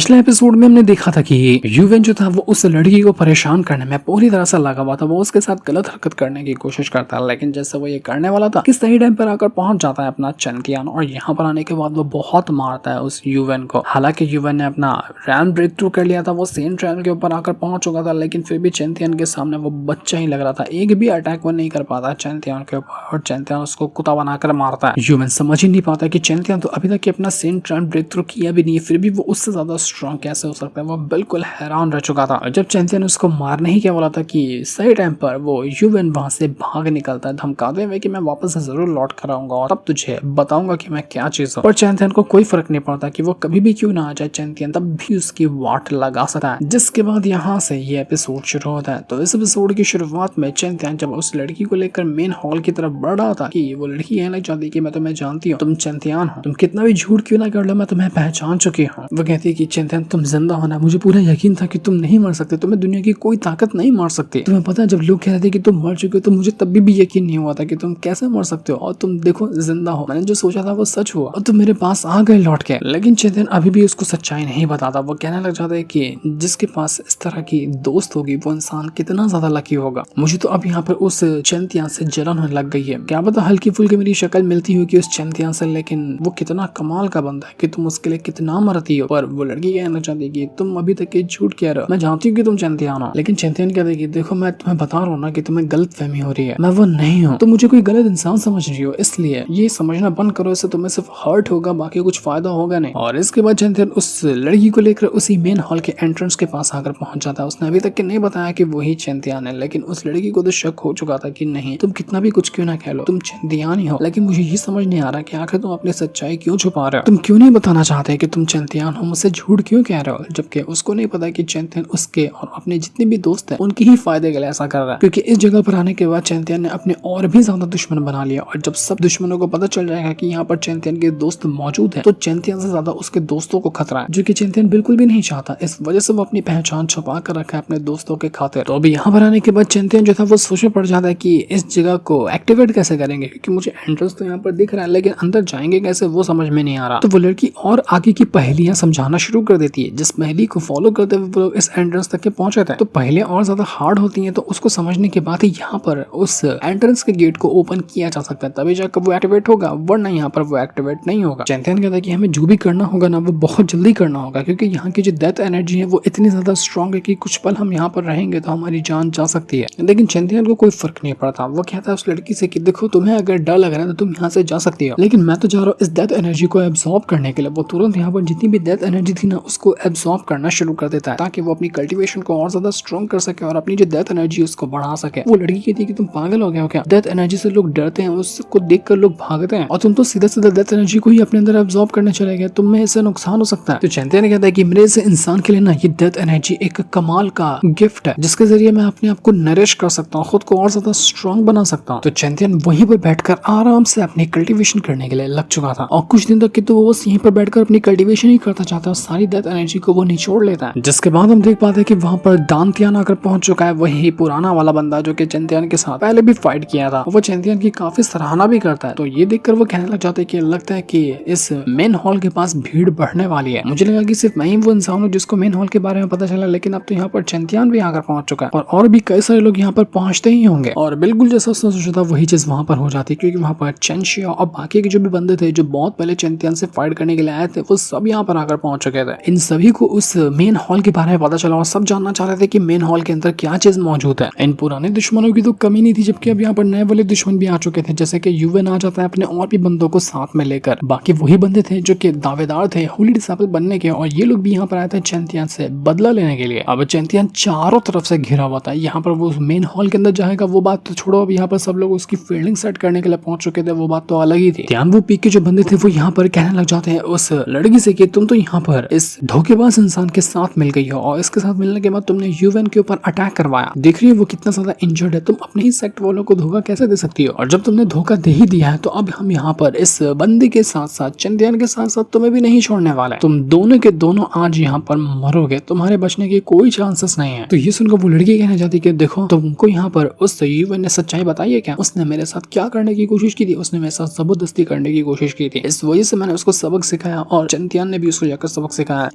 पिछले एपिसोड में हमने देखा था कि यूवेन जो था वो उस लड़की को परेशान करने में पूरी तरह से लगा हुआ था। वो उसके साथ गलत हरकत करने की कोशिश करता है, लेकिन जैसे वो ये करने वाला था कि सही टाइम पर आकर पहुंच जाता है अपना चैंटियन, और यहाँ पर आने के बाद वो बहुत मारता है उस यूवेन को। हालांकि यूवेन ने अपना रैम ब्रेक थ्रू कर लिया था, वो सेम ट्रेन के ऊपर आकर पहुंच चुका था, लेकिन फिर भी चैंटियन के सामने वो बच्चा ही लग रहा था। एक भी अटैक वो नहीं कर पाता चैंटियन के ऊपर, और चैंटियन उसको कुत्ता बनाकर मारता है। यूवेन समझ ही नहीं पाता कि चैंटियन तो अभी तक अपना सेम ट्रेन ब्रेक थ्रू किया भी नहीं है, फिर भी वो उससे ज्यादा स्ट्रॉन्ग कैसे हो सकता है। वो बिल्कुल हैरान रह चुका था। जब चैंपियन उसको मारने ही क्या बोला था कि सही टाइम पर वो यूवेन वहां से भाग निकलता है धमकाते हुए कि मैं वापस जरूर लौट कर आऊंगा और तब तुझे बताऊंगा कि मैं क्या चीज हूं। पर चैंपियन को कोई फर्क नहीं पड़ता कि वो कभी भी क्यों ना आ जाए, चैंपियन तब भी उसकी वाट लगा सकता है। जिसके बाद यहाँ से ये एपिसोड शुरू होता है। तो इस एपिसोड की शुरुआत में चैंपियन जब उस लड़की को लेकर मेन हॉल की तरफ बढ़ रहा था कि वो लड़की कहने लग जाती कि मैं तुम्हें जानती हूँ, तुम चैंपियन हो, तुम कितना भी झूठ क्यों ना कर लो, मैं तुम्हें पहचान चुकी हूँ। वो कहती है कि चैंपियन तुम जिंदा होना, मुझे पूरा यकीन था कि तुम नहीं मर सकते, तुम्हें दुनिया की कोई ताकत नहीं मार सकती। तुम्हें पता है जब लोग कह रहे थे कि तुम मर चुके हो तो मुझे तब भी यकीन नहीं हुआ था कि तुम कैसे मर सकते हो, और तुम देखो जिंदा हो। मैंने जो सोचा था वो सच हुआ और तुम मेरे पास आ गए लौट के। लेकिन चेतन अभी भी उसको सच्चाई नहीं बताता। वो कहने लग जाता है कि जिसके पास इस तरह की दोस्त होगी वो इंसान कितना ज्यादा लकी होगा। मुझे तो अब यहाँ पर उस चैंपियन से जलन होने लग गई है। क्या पता हल्की फुल्की मेरी शक्ल मिलती होगी उस चैंपियन से, लेकिन वो कितना कमाल का बंदा है कि तुम उसके लिए कितना मरती हो। पर वो लड़की कहना चाहती है कि तुम अभी तक ये झूठ कह रहे हो, मैं जानती हूँ कि तुम चैंपियन हो। लेकिन चैंपियन कहते हैं कि देखो मैं तुम्हें बता रहा हूँ ना कि तुम्हें गलत फहमी हो रही है, मैं वो नहीं हूँ, तुम मुझे कोई गलत इंसान समझ रही हो, इसलिए ये समझना बंद करो, इससे तुम्हें सिर्फ हर्ट होगा, बाकी कुछ फायदा होगा नहीं। और इसके बाद चैंपियन उस लड़की को लेकर उसी मेन हॉल के एंट्रेंस के पास आकर पहुंच जाता है। उसने अभी तक के नहीं बताया कि वही चैंपियन है, लेकिन उस लड़की को तो शक हो चुका था कि नहीं, तुम कितना भी कुछ क्यों ना कह लो, तुम चैंपियन ही हो। लेकिन मुझे ये समझ नहीं आ रहा कि आखिर तुम अपनी सच्चाई क्यों छुपा रहे हो, तुम क्यों नहीं बताना चाहते कि तुम चैंपियन हो, मुझसे झूठ क्यों कह रहे हो। जबकि उसको नहीं पता कि चैंपियन उसके और अपने जितने भी दोस्त हैं उनके ही फायदे के लिए ऐसा कर रहा है, क्योंकि इस जगह पर आने के बाद चैंपियन ने अपने और भी ज्यादा दुश्मन बना लिया। और जब सब दुश्मनों को पता चल जाएगा कि यहाँ पर चैंपियन के दोस्त मौजूद हैं, तो चैंपियन से ज्यादा उसके दोस्तों को खतरा है, जो कि चैंपियन बिल्कुल भी नहीं चाहता। इस वजह से वो अपनी पहचान छुपा कर रखा है अपने दोस्तों के खातिर। तो अभी यहाँ पर आने के बाद चैंपियन जो था वो सोचने पड़ जाता है कि इस जगह को एक्टिवेट कैसे करेंगे, क्योंकि मुझे एंट्रेंस तो यहाँ पर दिख रहा है, लेकिन अंदर जाएंगे कैसे वो समझ में नहीं आ रहा। तो वो लड़की और आगे की पहेलियां समझाना शुरू कर देती है, जिस पहेली को फॉलो करते हुए वो इस एंट्रेंस तक के पहुंचे थे। तो पहेलियां और ज्यादा हार्ड होती हैं, तो उसको समझने के बाद ही यहाँ पर उस एंट्रेंस के गेट को ओपन किया जा सकता है, तभी जाकर वो एक्टिवेट होगा, वरना यहाँ पर वो एक्टिवेट नहीं होगा। चैंपियन कहता है कि हमें जो भी करना होगा ना वो बहुत जल्दी करना होगा, क्योंकि यहाँ की जो डेथ एनर्जी है वो इतनी ज्यादा स्ट्रॉन्ग है कि कुछ पल हम यहाँ पर रहेंगे तो हमारी जान जा सकती है। लेकिन चैंपियन को कोई फर्क नहीं पड़ता। वो कहता है उस लड़की से कि देखो तुम्हें अगर डर लग रहा है तो तुम यहाँ से जा सकती हो, लेकिन मैं तो जा रहा हूँ इस डेथ एनर्जी को एब्सॉर्ब करने के लिए। वो तुरंत यहाँ पर जितनी भी डेथ एनर्जी थी ना उसको एब्सॉर्ब करना शुरू कर देता है, ताकि वो अपनी कल्टीवेशन को और ज्यादा स्ट्रॉन्ग कर सके और अपनी जो डेथ एनर्जी उसको बढ़ा सके। वो लड़की कहती है कि तुम पागल हो गए हो क्या, डेथ एनर्जी से लोग डरते हैं, उसको देखकर लोग भागते हैं, और तुम तो सीधा सीधा डेथ एनर्जी को ही अपने अंदर एब्सॉर्ब करने चले गए, तुम में इससे नुकसान हो सकता है। तो चैंपियन कहता है कि मेरे से इंसान के लिए ना ये डेथ एनर्जी एक कमाल का गिफ्ट है, जिसके जरिए मैं अपने आप को नरिश कर सकता हूँ, खुद को और ज्यादा स्ट्रॉन्ग बना सकता हूँ। तो चैंपियन वहीं पर बैठकर आराम से अपनी कल्टीवेशन करने के लिए लग चुका था, और कुछ दिन तक तो वो बस यहीं पर बैठकर अपनी कल्टीवेशन ही करता चाहता है, सारी डेथ एनर्जी को वो निचोड़ लेता है। जिसके बाद हम देख पाते हैं कि वहाँ पर दांतियान आकर पहुंच चुका है, वही पुराना वाला बंदा जो कि चैंपियन के साथ पहले भी फाइट किया था। वो चैंपियन की काफी सराहना भी करता है। तो ये देखकर वो कहने लग जाता है कि लगता है कि इस मेन हॉल के पास भीड़ बढ़ने वाली है। मुझे लगा कि सिर्फ मैं ही वो इंसान हूँ जिसको मेन हॉल के बारे में पता चला, लेकिन अब तो यहाँ पर चैंपियन भी आकर पहुंच चुका है, और भी कई सारे लोग यहाँ पर पहुंचते ही होंगे। और बिल्कुल जैसा उसने सोचा था वही चीज वहां पर हो जाती है, क्योंकि वहां पर चेंशिया और बाकी के जो भी बंदे थे जो बहुत पहले चैंपियन से फाइट करने के लिए आए थे, वो सब यहाँ पर आकर पहुंच चुके थे। इन सभी को उस मेन हॉल के बारे में पता चला और सब जानना चाह रहे थे कि मेन हॉल के अंदर क्या चीज मौजूद है। इन पुराने दुश्मनों की तो कमी नहीं थी, जबकि अब यहाँ पर नए वाले दुश्मन भी आ चुके थे, जैसे कि यूवेन आ जाता है अपने और भी बंदों को साथ में लेकर। बाकी वही बंदे थे जो कि दावेदार थे होली डिसाइपल बनने के, और ये लोग भी यहाँ पर आए थे चैंपियन से बदला लेने के लिए। अब चैंपियन चारों तरफ से घिरा हुआ था। यहाँ पर वो मेन हॉल के अंदर जाएगा वो बात तो छोड़ो, अब यहाँ पर सब लोग उसकी फील्डिंग सेट करने के लिए पहुंच चुके थे, वो बात तो अलग ही थी। ध्यान वो पी के जो बंदे थे वो यहाँ पर कहने लग जाते हैं उस लड़की से कि तुम तो यहाँ पर इस धोखेबाज इंसान के साथ मिल गई हो, और इसके साथ मिलने के बाद तुमने यूवेन के ऊपर अटैक करवाया, देख रही है वो कितना ज्यादा इंजर्ड है, तुम अपने ही सेक्ट वालों को धोखा कैसे दे सकती हो, और जब तुमने धोखा दे ही दिया है तो अब हम यहाँ पर इस बंदी के साथ साथ चैंपियन के साथ साथ तुम्हें भी नहीं छोड़ने वाले, तुम दोनों के दोनों आज यहाँ पर मरोगे, तुम्हारे बचने के कोई चांसेस नहीं है। तो ये सुनकर वो लड़की कहने जाती कि देखो तुमको यहाँ पर उस यूवेन ने सच्चाई बताई है क्या, उसने मेरे साथ क्या करने की कोशिश की थी, उसने मेरे साथ जबरदस्ती करने की कोशिश की थी, इस वजह से मैंने उसको सबक सिखाया और चैंपियन ने भी उसको जाकर सबक सिखाया।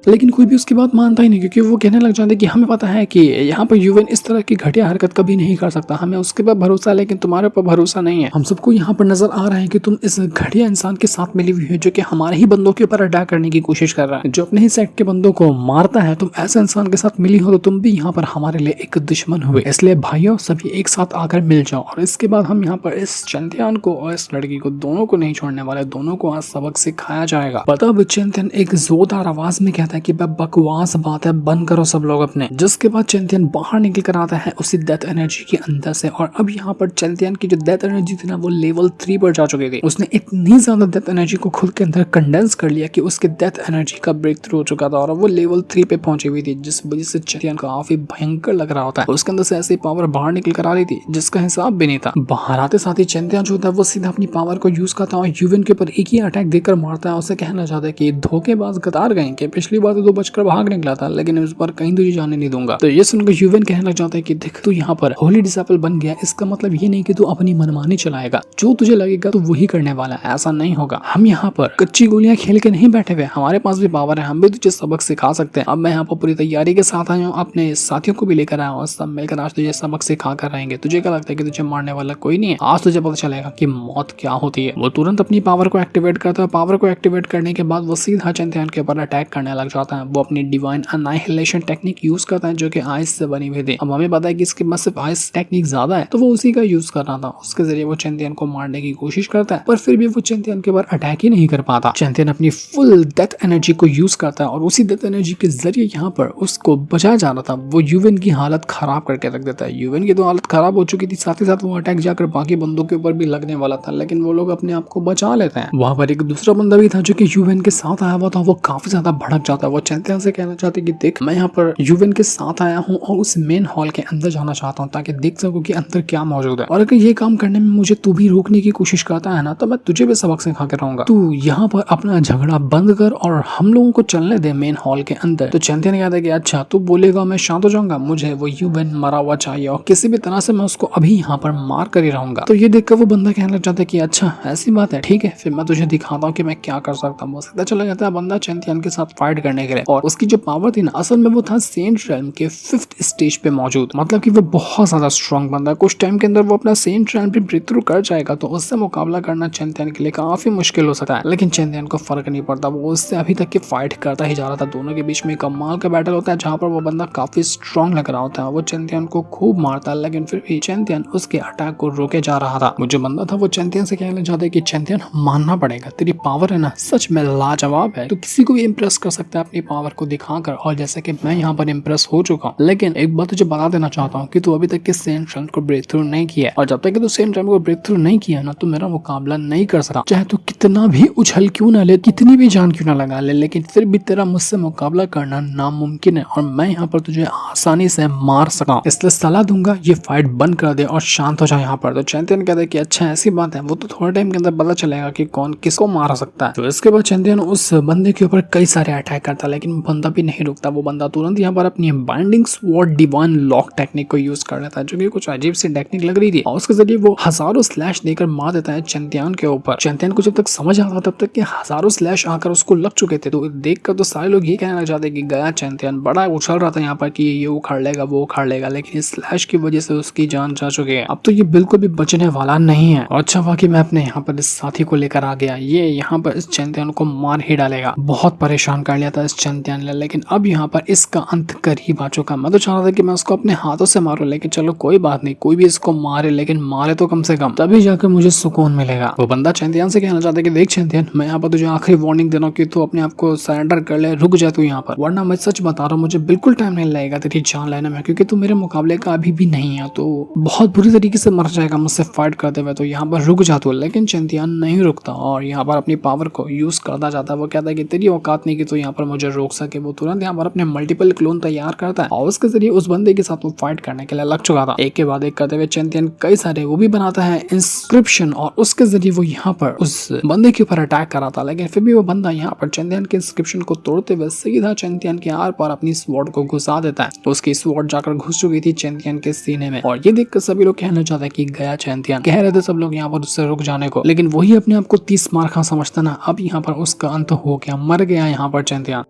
लेकिन कोई भी उसकी बात मानता ही नहीं, क्योंकि वो कहने लग जाते कि हमें पता है कि यहाँ पर यूवेन इस तरह की घटिया हरकत कभी नहीं कर सकता, हमें उसके पर भरोसा है लेकिन तुम्हारे पर भरोसा नहीं है। हम सबको यहाँ पर नजर आ रहा है कि तुम इस घटिया इंसान के साथ मिली हुई है जो कि हमारे ही बंदों के ऊपर अटैक करने की कोशिश कर रहा है, जो अपने ही सेक्ट के बंदों को मारता है। तुम ऐसे इंसान के साथ मिली हो तो तुम भी यहाँ पर हमारे लिए एक दुश्मन हुए, इसलिए भाइयों सभी एक साथ आकर मिल जाओ। और इसके बाद हम यहाँ पर इस चैंतियन को और इस लड़की को दोनों को नहीं छोड़ने वाले, दोनों को आज सबक सिखाया जाएगा। तब चैंतियन एक जोरदार आवाज में कहता है कि बकवास बात है, बंद करो सब लोग अपने। जिसके बाद चैंतियन बाहर निकल कर आता है उसी डेथ एनर्जी के अंदर से, और अब यहाँ पर चैंतियन की जो डेथ एनर्जी थी ना वो लेवल 3 पर जा चुकी थी। उसने इतनी ज्यादा डेथ एनर्जी को खुद के अंदर कंडेंस कर लिया कि उसके डेथ एनर्जी का ब्रेक थ्रू हो चुका था और वो लेवल 3 पे पहुंची हुई थी, जिस वजह से चैंतियन काफी भयंकर लग रहा होता है। उसके अंदर से ऐसी पावर बाहर निकल कर आ रही थी जिसका हिसाब भी नहीं था। बाहर आते साथ ही चैंतियन जो था वो सीधा अपनी पावर को यूज करता है और यूवेन के ऊपर एक ही अटैक देकर मारता है। उसे कहना चाहता है कि धोखेबाज गतार गए कि पिछली बार तो बचकर भाग निकला था लेकिन इस बार कहीं तुझे जाने नहीं दूंगा। तो ये सुनकर यूवेन कहने लग जाता है कि देख तू यहाँ पर होली डिसाइपल बन गया, इसका मतलब ये नहीं कि तू अपनी मनमानी चलाएगा, जो तुझे लगेगा तो वही करने वाला है, ऐसा नहीं होगा। हम यहाँ पर कच्ची गोलियां खेल के नहीं बैठे हुए, हमारे पास भी पावर है, हम भी तुझे सबक सिखा सकते हैं। अब मैं यहाँ पर पूरी तैयारी के साथ आया हूँ, अपने साथियों को भी लेकर आया हूँ, सब मिलकर आज तुझे सबक सिखा कर रहेंगे। तुझे क्या लगता है कि तुझे मारने वाला कोई नहीं है? आज तुझे पता चलेगा कि मौत क्या होती है। वो तुरंत अपनी पावर को एक्टिवेट करता है। पावर को एक्टिवेट करने के बाद वो सीधा चैंतियन के ऊपर अटैक करने लग जाता है। वो अपनी डिवाइन अनाइहिलेशन टेक्निक यूज करता है जो कि आइस से बनी हुई थी। अब हमें पता है कि इसके पास सिर्फ आइस टेक्निक ज्यादा है तो वो उसी का यूज कर रहा था। उसके जरिए वो चैंतियन को मारने की कोशिश करता है पर फिर भी वो चैंतियन के ऊपर अटैक ही नहीं कर पाता। चैंतियन अपनी फुल डेथ एनर्जी को यूज करता है और उसी डेथ एनर्जी के जरिए यहाँ पर उसको बचाया जा रहा था वो यूवेन की हालत खराब करके रख देता है। यूवेन की तो हालत खराब हो चुकी थी, साथ ही साथ वो अटैक जाकर बाकी बंदों के ऊपर भी लगने वाला था, लेकिन वो लोग अपने आप को बचा लेते हैं। वहां पर एक दूसरा बंदा भी था जो कि यूवेन के साथ आया हुआ था। वो काफी ज्यादा भड़क जाता है। वो चैंतियन से कहना चाहते कि देख मैं यहाँ पर यूवेन के साथ आया हूँ और उस मेन हॉल के अंदर जाना चाहता हूँ ताकि देख सकूं कि अंदर क्या मौजूद है, और अगर ये काम करने में मुझे तू भी रोकने की कोशिश करता है ना तो मैं तुझे भी सबक सिखा के रहूंगा। तू यहाँ पर अपना झगड़ा बंद कर और हम लोगों को चलने दे मेन हॉल के अंदर। तो चैंतियन कहता है कि अच्छा तू बोलेगा मैं शांत हो जाऊंगा, मुझे वो यूवेन मरा हुआ चाहिए और किसी भी तरह से मैं उसको अभी यहाँ पर मार कर ही रहूंगा। तो ये देखकर वो बंदा कहने लग जाता है कि अच्छा ऐसी बात है, ठीक है फिर मैं तुझे दिखाता हूँ कि मैं क्या कर सकता हूँ। सीधा चला जाता है बंदा चैंतियन के साथ फाइट करने के लिए, और उसकी जो पावर थी ना असल में वो था सेंट रेल्म के 5th स्टेज पे मौजूद, मतलब कि वो बहुत ज्यादा स्ट्रॉन्ग बंदा है। कुछ टाइम के अंदर वो अपना सेंट रेल्म पे ब्रेक थ्रू कर जाएगा तो उससे मुकाबला करना चैंतियन के लिए काफी मुश्किल हो सकता है, लेकिन चैंतियन को फर्क नहीं पड़ता। वो उससे अभी तक की फाइट करता ही जा रहा था। दोनों के बीच में कमाल का बैटल होता है जहाँ पर वो बंदा काफी स्ट्रॉन्ग लग रहा होता है। वो चैंतियन को खूब मारता है लेकिन फिर भी चैंतियन उसके अटैक को रोके जा रहा था। वो जो बंदा था वो चैंतियन से कहने चाहता है कि चैंतियन मानना पड़ेगा, तेरी पावर है ना सच में लाजवाब है, तो किसी को भी इम्प्रेस कर सकता है अपनी पावर को दिखाकर, और जैसे कि मैं यहाँ पर इम्प्रेस हो चुका हूँ। लेकिन एक बात तुझे बता देना चाहता हूँ कि तू अभी तक के सेंट रेल्म को ब्रेक थ्रू नहीं किया, और जब तक कि तू सेंट रेल्म को ब्रेक थ्रू नहीं किया ना तो मेरा मुकाबला नहीं कर सकता। चाहे तू कितना भी उछल क्यों ना ले, कितनी भी जान क्यों ना लगा ले, लेकिन फिर भी तेरा मुझसे मुकाबला करना नामुमकिन है और मैं यहाँ पर तुझे आसानी से मार सका। इसलिए सलाह दूंगा ये फाइट बंद कर दे और शांत हो जाए यहाँ पर। तो चैंतियन कहता है कि अच्छा ऐसी बात है, वो तो थोड़े टाइम के अंदर पता चलेगा कि कौन किसको मार सकता है। तो इसके बाद चैंतियन उस बंदे के ऊपर कई सारे अटैक करता है लेकिन बंदा भी नहीं रुकता। वो बंदा तुरंत यहाँ पर अपनी binding sword divine lock technique को यूज कर लेता है जो कि कुछ अजीब सी टेक्निक लग रही थी, और उसके जरिए वो हजारों स्लैश देकर मार देता है चैंतियन के ऊपर। चैंतियन को जब तक समझ आता तब तक कि हजारों स्लैश आकर उसको लग चुके थे। तो देखकर तो सारे लोग ये कहने लग जाते कि गया चैंतियन, बड़ा उछल रहा था यहाँ पर कि ये उखाड़ लेगा वो उखाड़ लेगा, लेकिन इस स्लैश की वजह से उसकी जान जा चुकी है। अब तो ये बिल्कुल भी बचने वाला नहीं है। और अच्छा बाकी मैं अपने यहाँ पर इस साथी को लेकर आ गया, ये यहाँ पर इस चैंतियन को मार ही डालेगा। बहुत परेशान कर लिया था इस चैंतियन ने, लेकिन अब यहाँ पर इसका अंत करीब आ चुका। मैं तो चाह रहा था कि मैं उसको अपने हाथों से मारूं, लेकिन चलो कोई बात नहीं, कोई भी इसको मारे लेकिन मारे तो कम से कम, तभी जाकर मुझे सुकून मिलेगा। वो बंदा चैंतियन से कहना चाहता है कि देख चैंतियन, मैं यहाँ पर तुझे आखिरी वार्निंग दे रहा हूँ कि तू अपने आप को सरेंडर कर ले, रुक जा तू यहाँ पर, वरना मैं सच बता रहा हूँ मुझे बिल्कुल टाइम नहीं लगेगा तेरी जान लेने में, क्योंकि तू मेरे मुकाबले का अभी भी नहीं है, तो बहुत बुरी तरीके से मर जाएगा मुझसे फाइट करते हुए, तो यहाँ पर रुक जा तू। लेकिन चैंतियन नहीं रुकता और यहाँ पर अपनी पावर को यूज करता जाता है। वो कहता है कि तेरी औकात नहीं कि तू यहाँ पर मुझे रोक सके। वो तुरंत यहाँ पर अपने मल्टीपल क्लोन तैयार करता है और उसके जरिए उस बंदे के साथ वो फाइट करने के लिए लग चुका था। एक के बाद एक करते हुए चैंतियन कई सारे वो भी बनाता है इंस्क्रिप्शन, और उसके जरिए वो यहाँ पर उस बंदे के ऊपर अटैक करा था, लेकिन फिर भी वो बंदा यहाँ पर चैंतियन के इंस्क्रिप्शन को तोड़ते हुए सीधा चैंतियन के आर पर अपनी स्वॉर्ड को घुसा देता है। तो उसकी स्वॉर्ड जाकर घुस चुकी थी चैंतियन के सीने में, और ये देखकर सभी लोग कहना चाहते हैं कि गया चैंतियन। कह रहे थे सब लोग यहाँ पर उससे रुक जाने को, लेकिन वही अपने आप को 30 मार खा समझता ना। अब यहाँ पर उसका अंत हो गया, मर गया यहाँ पर चैंतियन।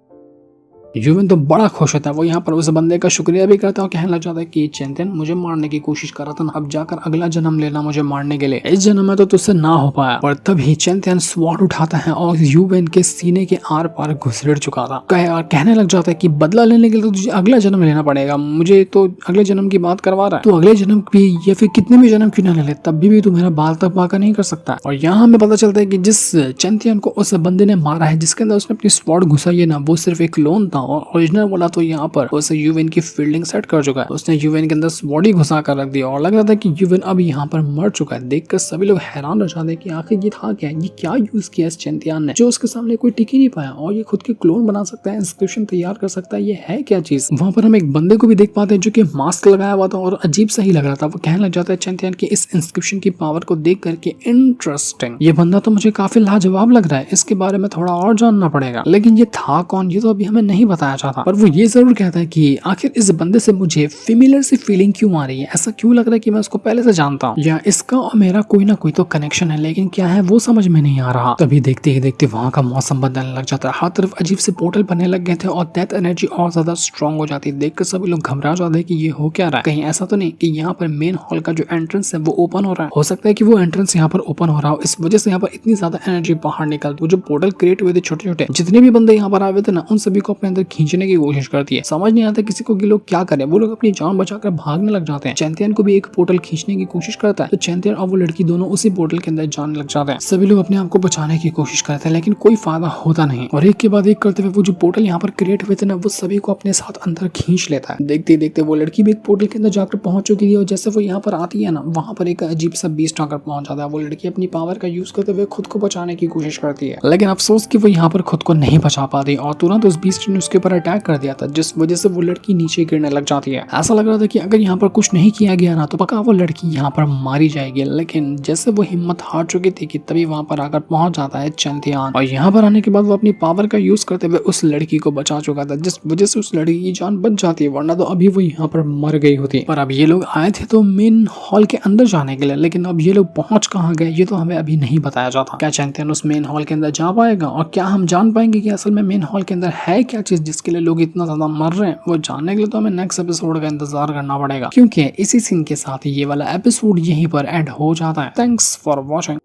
यूविन तो बड़ा खुश होता है। वो यहाँ पर उस बंदे का शुक्रिया भी करता है और कहने लग जाता है कि चैंपियन मुझे मारने की कोशिश कर रहा था ना, अब जाकर अगला जन्म लेना मुझे मारने के लिए, इस जन्म में तो तुझसे ना हो पाया। पर तभी चैंपियन स्वॉर्ड उठाता है और यूविन के सीने के आर पार घुसेड़ चुका था। कहने लग जाता है कि बदला लेने के लिए तो तुझे अगला जन्म लेना पड़ेगा, मुझे तो अगले जन्म की बात करवा रहा है, तो अगले जन्म भी या फिर कितने भी जन्म क्यों ना ले तब भी तू मेरा बाल तक पाका नहीं कर सकता। और यहाँ हमें पता चलता है कि जिस चैंपियन को उस बंदे ने मारा है, जिसके अंदर उसने अपनी स्वॉर्ड घुसाई है ना, वो सिर्फ एक क्लोन था और ओरिजिनल वाला तो यहाँ पर उसे यूविन की फील्डिंग सेट कर चुका है। उसने यूविन के अंदर स्वॉर्ड ही घुसा कर रख दिया और लग रहा था कि यूविन अब यहाँ पर मर चुका है। देखकर सभी लोग हैरान रह जाते हैं कि आखिर ये था क्या, ये क्या यूज किया इस चैंपियन ने जो उसके सामने कोई टिक ही नहीं पाया, और ये खुद के क्लोन बना सकता है, इंस्क्रिप्शन तैयार कर सकता है, ये है क्या चीज। वहां पर हम एक बंदे को भी देख पाते हैं जो कि मास्क लगाया हुआ था और अजीब सा ही लग रहा था। वो कहने लग जाता है चैंपियन की इस इंस्क्रिप्शन की पावर को देख करके इंटरेस्टिंग, ये बंदा तो मुझे काफी लाजवाब लग रहा है, इसके बारे में थोड़ा और जानना पड़ेगा। लेकिन ये था कौन, ये तो अभी हमें नहीं बताया जाता। पर वो ये जरूर कहता है कि आखिर इस बंदे से मुझे फेमिलियर सी फीलिंग क्यों आ रही है, ऐसा क्यों लग रहा है कि मैं उसको पहले से जानता हूँ, या इसका और मेरा कोई ना कोई तो कनेक्शन है, लेकिन क्या है वो समझ में नहीं आ रहा। तभी देखते ही देखते वहां का मौसम बदलने लग जाता है, हर तरफ अजीब से पोर्टल बनने लग गए थे और डेथ एनर्जी और ज्यादा स्ट्रॉन्ग हो जाती है। देखकर सभी लोग घबरा जाते हैं कि ये हो क्या रहा है, कहीं ऐसा तो नहीं कि यहाँ पर मेन हॉल का जो एंट्रेंस है वो ओपन हो रहा है। हो सकता है कि वो एंट्रेंस यहाँ पर ओपन हो रहा हो, इस वजह से यहाँ पर इतनी ज्यादा एनर्जी बाहर निकलती है। जो पोर्टल क्रिएट हुए थे छोटे छोटे, जितने भी बंदे यहाँ पर आए हुए थे ना, उन सभी को अपने अंदर खींचने की कोशिश करती है। समझ नहीं आता किसी को कि लोग क्या करें, वो लोग अपनी जान बचाकर भागने लग जाते हैं। चैंपियन को भी एक पोर्टल खींचने की कोशिश करता है तो चैंपियन और वो लड़की दोनों उसी पोर्टल के अंदर जाने लग जाते हैं। सभी लोग अपने आप को बचाने की कोशिश करते हैं लेकिन कोई फायदा होता नहीं, और एक के बाद एक करते हुए वो जो पोर्टल यहाँ पर क्रिएट हुए थे ना, वो सभी को अपने साथ अंदर खींच लेता है। देखते देखते वो लड़की भी एक पोर्टल के अंदर जाकर पहुंच चुकी थी और जैसे वो यहाँ पर आती है ना, वहां पर एक अजीब सा बीस्ट आकर पहुंच जाता है। वो लड़की अपनी पावर का यूज करते हुए खुद को बचाने की कोशिश करती है, लेकिन अफसोस कि वो यहाँ पर खुद को नहीं बचा पाती और तुरंत उस बीस्ट ने उसके ऊपर अटैक कर दिया था, जिस वजह से वो लड़की नीचे गिरने लग जाती है। ऐसा लग रहा था कि अगर यहाँ पर कुछ नहीं किया गया ना तो पक्का वो लड़की यहाँ पर मारी जाएगी, लेकिन जैसे वो हिम्मत हार चुकी थी कि तभी वहां पर आकर पहुंच जाता है चैंपियन, और यहाँ पर आने के बाद वो अपनी पावर का यूज करते हुए उस लड़की को बचा चुका था, जिस वजह से उस लड़की की जान बच जाती है, वरना तो अभी वो यहाँ पर मर गई होती। पर अब ये लोग आए थे तो मेन हॉल के अंदर जाने के लिए, लेकिन अब ये लोग पहुंच कहाँ गए ये तो हमें अभी नहीं बताया जाता। क्या चैंपियन उस मेन हॉल के अंदर जा पाएगा, और क्या हम जान पाएंगे कि असल में मेन हॉल के अंदर है क्या चीज जिसके लिए लोग इतना ज्यादा मर रहे हैं। वो जानने के लिए तो हमें नेक्स्ट एपिसोड का इंतजार करना पड़ेगा, क्योंकि इसी सीन के साथ ये वाला एपिसोड यहीं पर एंड हो जाता है। Thanks for watching.